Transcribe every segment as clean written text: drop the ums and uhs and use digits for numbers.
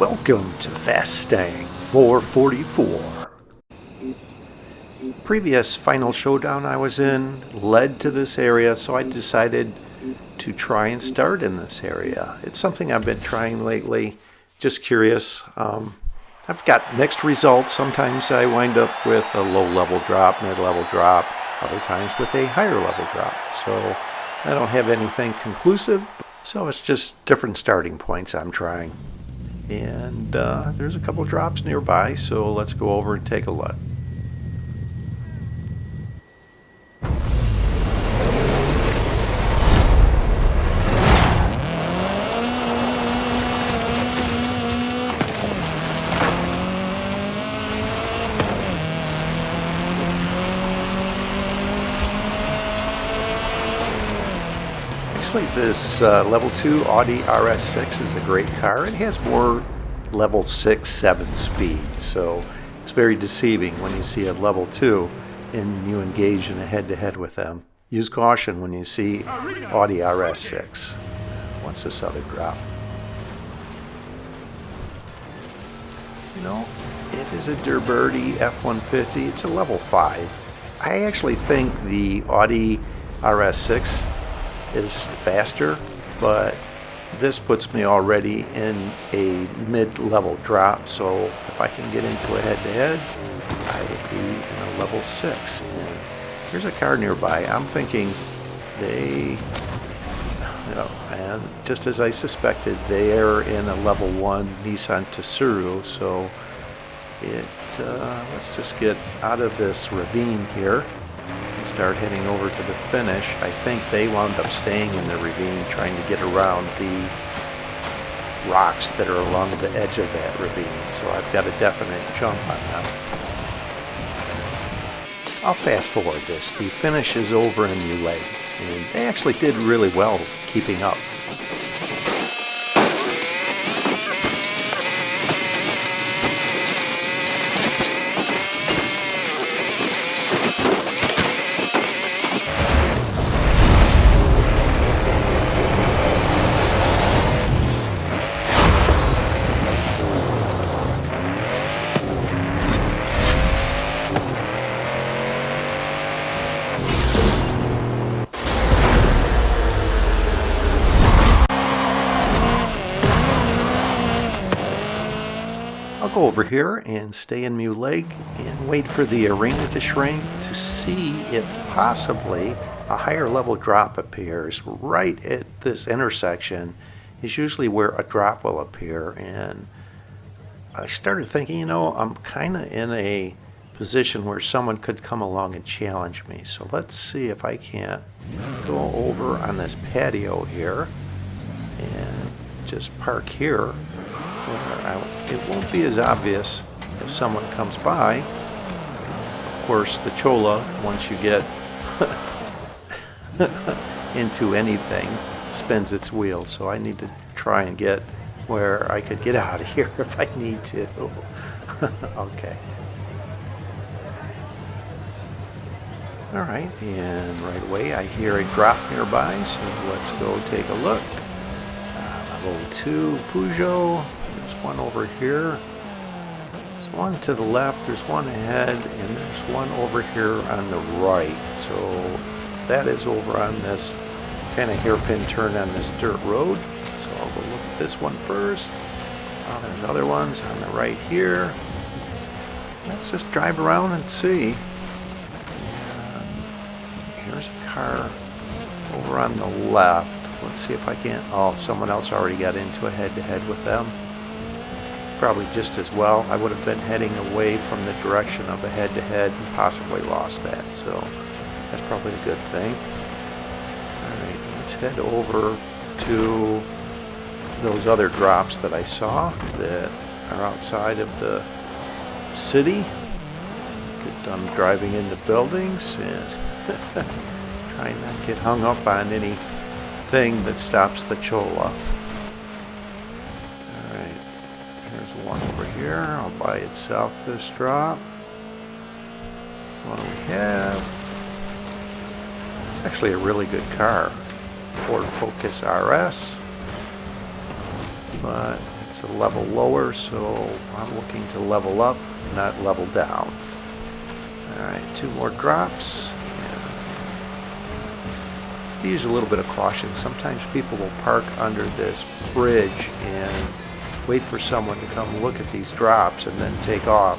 Welcome to Fastang 444. Previous final showdown I was in led to this area, so I decided to try and start in this area. It's something I've been trying lately, just curious. I've got mixed results. Sometimes I wind up with a low-level drop, mid-level drop, other times with a higher level drop. So I don't have anything conclusive, so it's just different starting points I'm trying. And there's a couple drops nearby, so let's go over and take a look. Actually, this level 2 Audi RS6 is a great car. It has more level 6, 7 speed, so it's very deceiving when you see a level 2 and you engage in a head-to-head with them. Use caution when you see Audi RS6. What's this other drop? You know, it is a Derberti F-150. It's a level 5. I actually think the Audi RS6 is faster, but this puts me already in a mid-level drop, so if I can get into a head-to-head, I would be in a level 6. And here's a car nearby. I'm thinking they, and just as I suspected, they are in a level 1 Nissan Tsuru, so let's just get out of this ravine here and start heading over to the finish. I think they wound up staying in the ravine, trying to get around the rocks that are along the edge of that ravine, so I've got a definite jump on them. I'll fast forward this. The finish is over in New Lake, and they actually did really well keeping up. I'll go over here and stay in Mew Lake and wait for the arena to shrink to see if possibly a higher level drop appears. Right at this intersection is usually where a drop will appear, and I started thinking, I'm kind of in a position where someone could come along and challenge me. So let's see if I can't go over on this patio here and just park here. It won't be as obvious if someone comes by. Of course, the Chola, once you get into anything, spins its wheels, so I need to try and get where I could get out of here if I need to. Okay. Alright, and right away I hear a drop nearby, so let's go take a look. Level 2 Peugeot. There's one over here. There's one to the left, there's one ahead, and there's one over here on the right. So that is over on this kind of hairpin turn on this dirt road. So I'll go look at this one first. Oh, there's other ones on the right here. Let's just drive around and see. And here's a car over on the left. Let's see if I can't. Oh, someone else already got into a head-to-head with them. Probably just as well. I would have been heading away from the direction of a head-to-head and possibly lost that, so that's probably a good thing. Alright, let's head over to those other drops that I saw that are outside of the city. Get done driving into buildings and try not to get hung up on anything that stops the Chola. There's one over here, all by itself, this drop. What do we have? It's actually a really good car. Ford Focus RS. But It's a level lower, so I'm looking to level up, not level down. Alright, 2 more drops. Use a little bit of caution. Sometimes people will park under this bridge and wait for someone to come look at these drops and then take off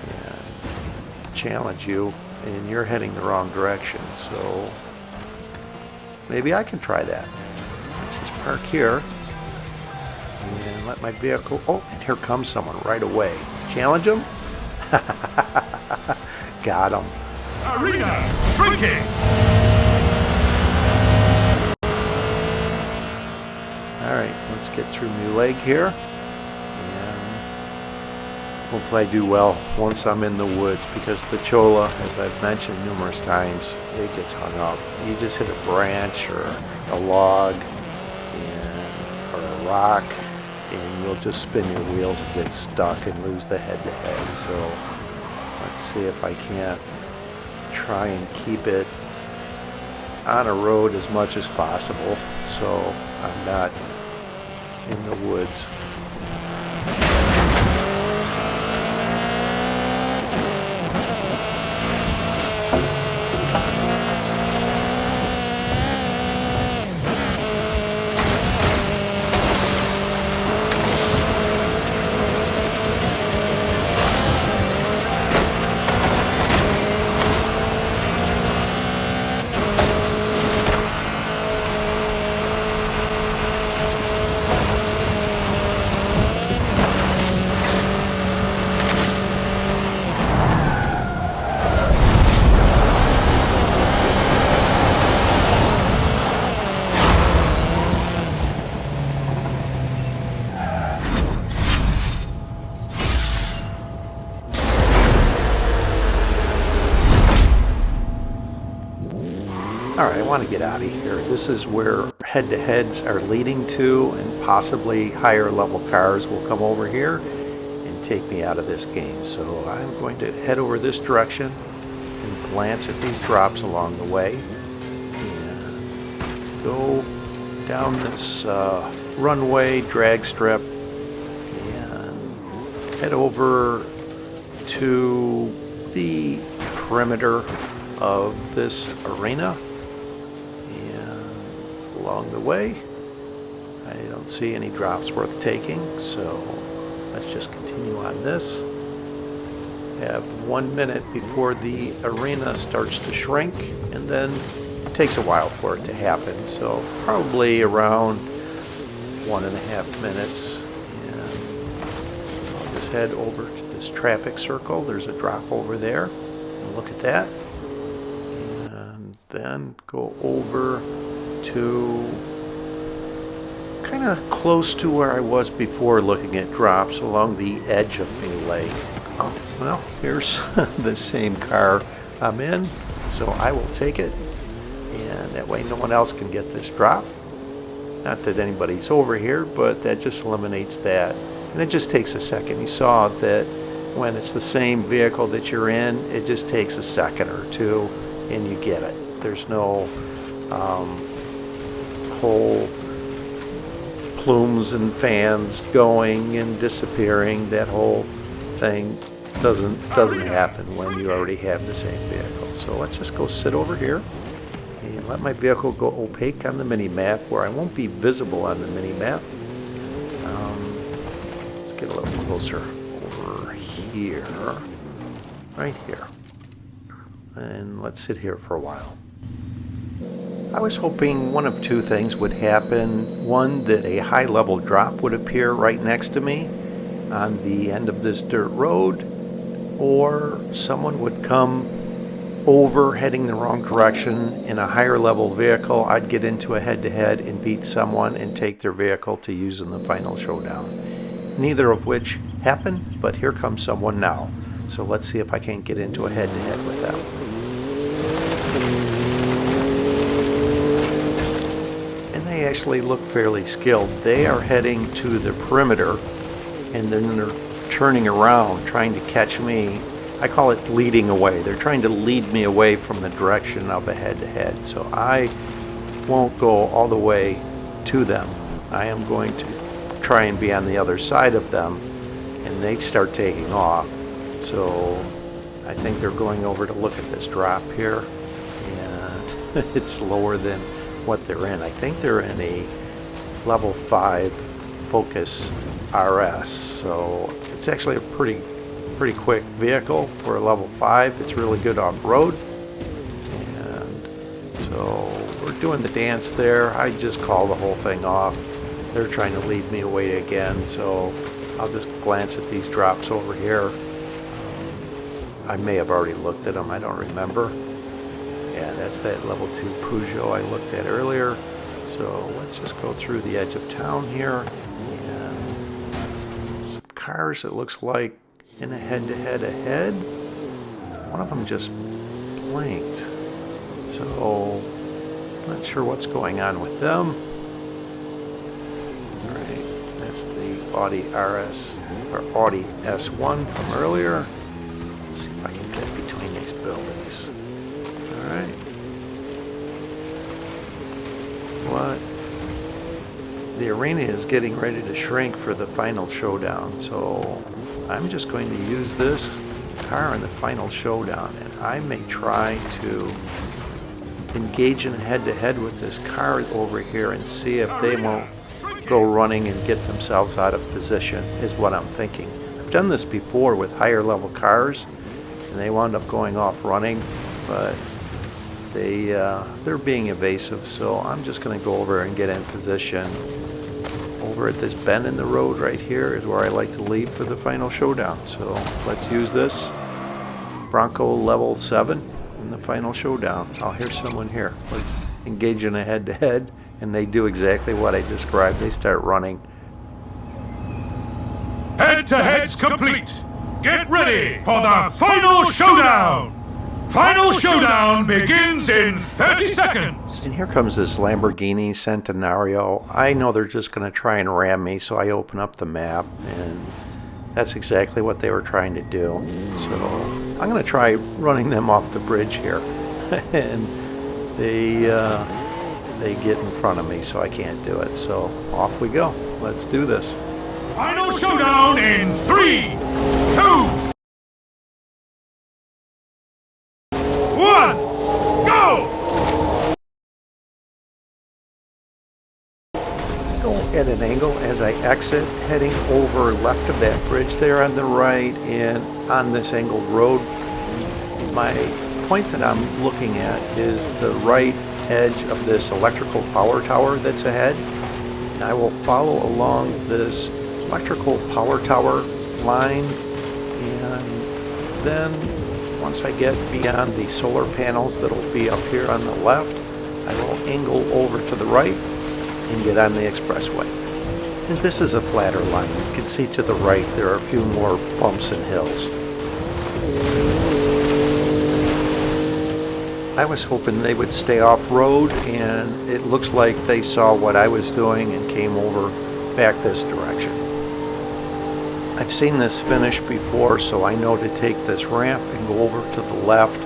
and challenge you, and you're heading the wrong direction. So maybe I can try that. Let's just park here and let my vehicle... Oh, and here comes someone right away. Challenge him? Got him. Arena shrinking. Alright, let's get through my leg here. And hopefully I do well once I'm in the woods, because the cholla, as I've mentioned numerous times, it gets hung up. You just hit a branch or a log or a rock, and you'll just spin your wheels and get stuck and lose the head-to-head. So let's see if I can't try and keep it on a road as much as possible, so I'm not in the woods. Alright, I want to get out of here. This is where head-to-heads are leading to, and possibly higher level cars will come over here and take me out of this game. So I'm going to head over this direction and glance at these drops along the way and go down this runway drag strip and head over to the perimeter of this arena. Along the way, I don't see any drops worth taking, so let's just continue on this. Have 1 minute before the arena starts to shrink, and then it takes a while for it to happen, so probably around 1.5 minutes. And I'll just head over to this traffic circle. There's a drop over there, and look at that, and then go over to kind of close to where I was before, looking at drops along the edge of the lake. Oh, well, here's the same car I'm in, so I will take it, and that way no one else can get this drop. Not that anybody's over here, but that just eliminates that. And it just takes a second. You saw that when it's the same vehicle that you're in, it just takes a second or two and you get it. There's no whole plumes and fans going and disappearing. That whole thing doesn't happen when you already have the same vehicle. So let's just go sit over here and let my vehicle go opaque on the mini map, where I won't be visible on the mini map. Let's get a little closer over here, right here, and let's sit here for a while. I was hoping one of two things would happen. One, that a high level drop would appear right next to me on the end of this dirt road, or someone would come over heading the wrong direction in a higher level vehicle. I'd get into a head-to-head and beat someone and take their vehicle to use in the final showdown. Neither of which happened, but here comes someone now. So let's see if I can't get into a head-to-head with them. They actually look fairly skilled. They are heading to the perimeter, and then they're turning around trying to catch me. I call it leading away. They're trying to lead me away from the direction of a head-to-head. So I won't go all the way to them. I am going to try and be on the other side of them, and they start taking off. So I think they're going over to look at this drop here, and it's lower than what they're in. I think they're in a level 5 Focus RS, so it's actually a pretty quick vehicle for a level 5. It's really good off-road, and so we're doing the dance there. I just call the whole thing off. They're trying to lead me away again, so I'll just glance at these drops over here. I may have already looked at them, I don't remember. Yeah, that's that level 2 Peugeot I looked at earlier. So let's just go through the edge of town here. And some cars, it looks like, in a head-to-head ahead. One of them just blinked. So, not sure what's going on with them. Alright, that's the Audi RS, or Audi S1 from earlier. Let's see if I can get between these buildings. Alright. What? The arena is getting ready to shrink for the final showdown, so I'm just going to use this car in the final showdown, and I may try to engage in a head-to-head with this car over here and see if they won't go running and get themselves out of position, is what I'm thinking. I've done this before with higher level cars, and they wound up going off running, but they're being evasive, so I'm just going to go over and get in position. Over at this bend in the road right here is where I like to leave for the final showdown. So let's use this Bronco level 7 in the final showdown. I'll hear someone here. Let's engage in a head-to-head, and they do exactly what I described. They start running. Head-to-head's complete. Get ready for the final showdown. Final showdown begins in 30 seconds. And here comes this Lamborghini Centenario. I know they're just going to try and ram me, so I open up the map, and that's exactly what they were trying to do. So I'm going to try running them off the bridge here. And they get in front of me, so I can't do it. So off we go. Let's do this. Final showdown in 3, 2, 1, go! Go at an angle as I exit, heading over left of that bridge there on the right and on this angled road. My point that I'm looking at is the right edge of this electrical power tower that's ahead. And I will follow along this electrical power tower line, and then once I get beyond the solar panels that'll be up here on the left, I will angle over to the right and get on the expressway. And this is a flatter line. You can see to the right there are a few more bumps and hills. I was hoping they would stay off-road, and it looks like they saw what I was doing and came over back this direction. I've seen this finish before, so I know to take this ramp and go over to the left.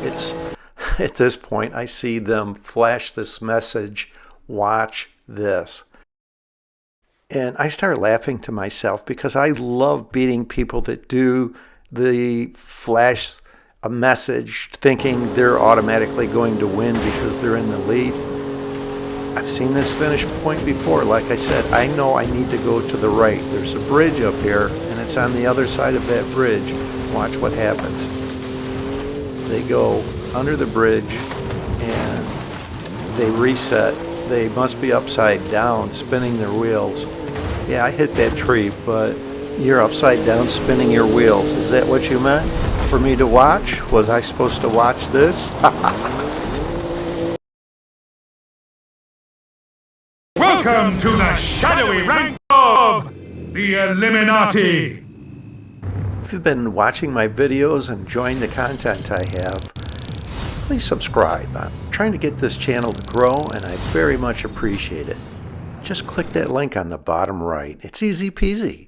It's at this point I see them flash this message, "Watch this." And I start laughing to myself because I love beating people that do the flash a message thinking they're automatically going to win because they're in the lead. I've seen this finish point before. Like I said, I know I need to go to the right. There's a bridge up here, and it's on the other side of that bridge. Watch what happens. They go under the bridge, and they reset. They must be upside down, spinning their wheels. Yeah, I hit that tree, but you're upside down, spinning your wheels. Is that what you meant for me to watch? Was I supposed to watch this? Welcome to the shadowy rank of the Illuminati. If you've been watching my videos and enjoying the content I have, please subscribe. I'm trying to get this channel to grow, and I very much appreciate it. Just click that link on the bottom right. It's easy peasy.